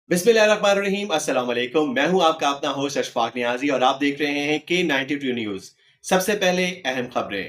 बिस्मिल्लाहिर्रहमानिर्रहीम अस्सलाम वालेकुम। मैं हूं आपका अपना होस्ट अशफाक नियाजी और आप देख रहे हैं K92 न्यूज़। सबसे पहले अहम खबरें।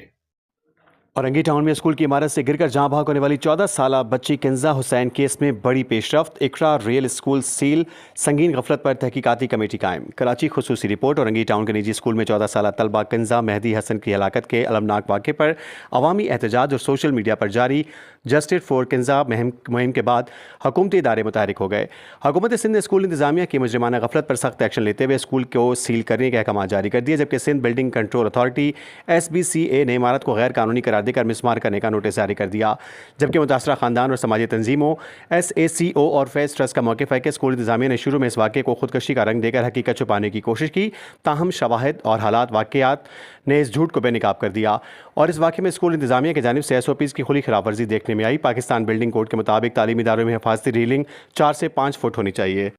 औरंगी टाउन में स्कूल की इमारत से गिरकर जहां भाग होने वाली 14 साला बच्ची किंजा हुसैन केस में बड़ी पेशरफ्त। इकरा रियल स्कूल सील, संगीन गफलत पर तहकीकाती कमेटी कायम। कराची खुसूसी रिपोर्ट। औरंगी टाउन के निजी स्कूल में 14 साला तलबा किंजा मेहदी हसन की हलाकत के अलमनाक वाक़े पर अवामी एहतजाज और सोशल मीडिया पर जारी जस्टिस फॉर किंजा मुहिम के बाद हुकूमती इदारे मुतहरिक हो गए। हुकूमत सिंध ने स्कूल इंतजामिया की मुजरिमाना गफलत पर सख्त एक्शन लेते हुए स्कूल को सील करने के अहकाम जारी कर दिए, जबकि Sindh building control authority SBCA ने इमारत को गैर कानूनी करार देकर मिसमार करने का नोटिस जारी कर दिया। जबकि मुतासरा खानदान और समाजी तंजीमों SACO और फैज़ ट्रस्ट का मौक़िफ़ है कि स्कूल इंतजामिया ने शुरू में इस वाक़े को खुदकशी का रंग देकर हकीकत छुपाने की कोशिश की, ताहम शवाहिद और हालात वाक़यात ने इस झूठ को बेनकाब कर दिया और इस वाक़े में स्कूल इंतजामिया की जानिब से SOPs की खुली खिलाफ वर्जी देखने में आई। पाकिस्तान बिल्डिंग कोड के मुताबिक तालीमी इदारों में हिफाजती रीलिंग 4 से 5 फुट होनी चाहिए,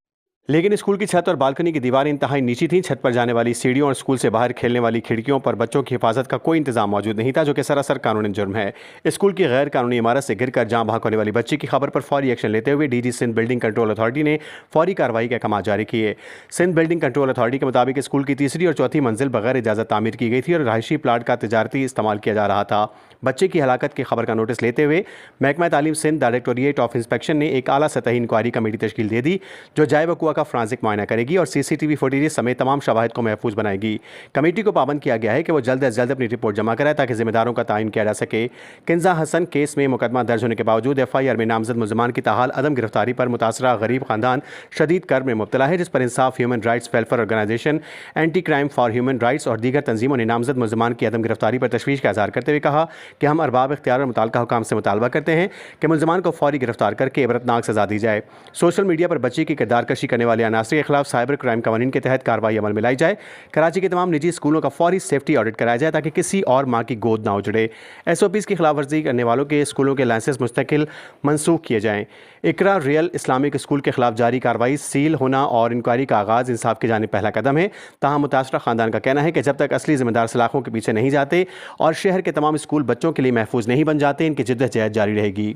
लेकिन स्कूल की छत और बालकनी की दीवारें इंतहाई नीची थीं। छत पर जाने वाली सीढ़ियों और स्कूल से बाहर खेलने वाली खिड़कियों पर बच्चों की हिफाजत का कोई इंतजाम मौजूद नहीं था, जो कि सरासर कानूनी जुर्म है। स्कूल की गैर कानूनी इमारत से गिरकर जहां भाग होने वाली बच्ची की खबर पर फौरी एक्शन लेते हुए DG Sindh building control authority ने फौरी कार्रवाई के अहकाम जारी किए। सिंध बिल्डिंग कंट्रोल अथॉरिटी के मुताबिक स्कूल की तीसरी और चौथी मंजिल बगैर इजाज़त तामीर की गई थी और रहायशी प्लाट का तजारती इस्तेमाल किया जा रहा था। बच्चे की हलाकत की खबर का नोटिस लेते हुए महकमा तालीम सिंध डायरेक्टोरेट ऑफ इंस्पेक्शन ने एक आला सतही इंक्वायरी कमेटी तश्कील दे दी, जो जाए वकुआ का फ्रांसिक मुआयना करेगी और CCTV फुटेज समेत तमाम शवाहिद को महफूज बनाएगी। कमेटी को पाबंद किया गया है कि वो जल्द अज जल्द अपनी रिपोर्ट जमा कराए ताकि जिम्मेदारों का तयन किया जा सके। किंजा हसन केस में मुकदमा दर्ज होने के बावजूद FIR में नामजद मुलजमान की ताहाल अदम गिरफ्तारी पर मुतासरा गरीब खानदान शदीद कर्ब में मुब्तला है, जिस पर इंसाफ, human rights welfare organisation, anti crime for human rights और दीगर तंजीमों ने नामजद मुलजमान की अदम गिरफ्तारी पर तशवीश का इजहार करते हुए कहा कि हम अरबाब इख्तियार और मुतल्लिका हुकाम से मुतालबा करते हैं कि मुलजमान को फौरी गिरफ्तार करके इबरतनाक सजा दी जाए। सोशल मीडिया पर बच्ची की किरदार कशी करने वाले अनासर के खिलाफ साइबर क्राइम कवानीन के तहत कार्रवाई अमल में लाई जाए। कराची के तमाम निजी स्कूलों का फौरी सेफ्टी ऑडिट कराया जाए ताकि किसी और माँ की गोद ना उजड़े। SOPs की खिलाफ वर्जी करने वालों के स्कूलों के लाइसेंस मुस्तकिल मनसूख किए जाएँ। इकरा रियल इस्लामिक स्कूल के खिलाफ जारी कार्रवाई सील होना और इंक्वायरी का आगाज़ इंसाफ की जानिब पहला कदम है। ताहम मुतासरा खानदान का कहना है कि जब तक असली जिम्मेदार सलाखों के पीछे नहीं जाते और शहर के तमाम स्कूल बच्चों के लिए महफूज नहीं बन जाते, इनकी जिद्दोजहद जारी रहेगी।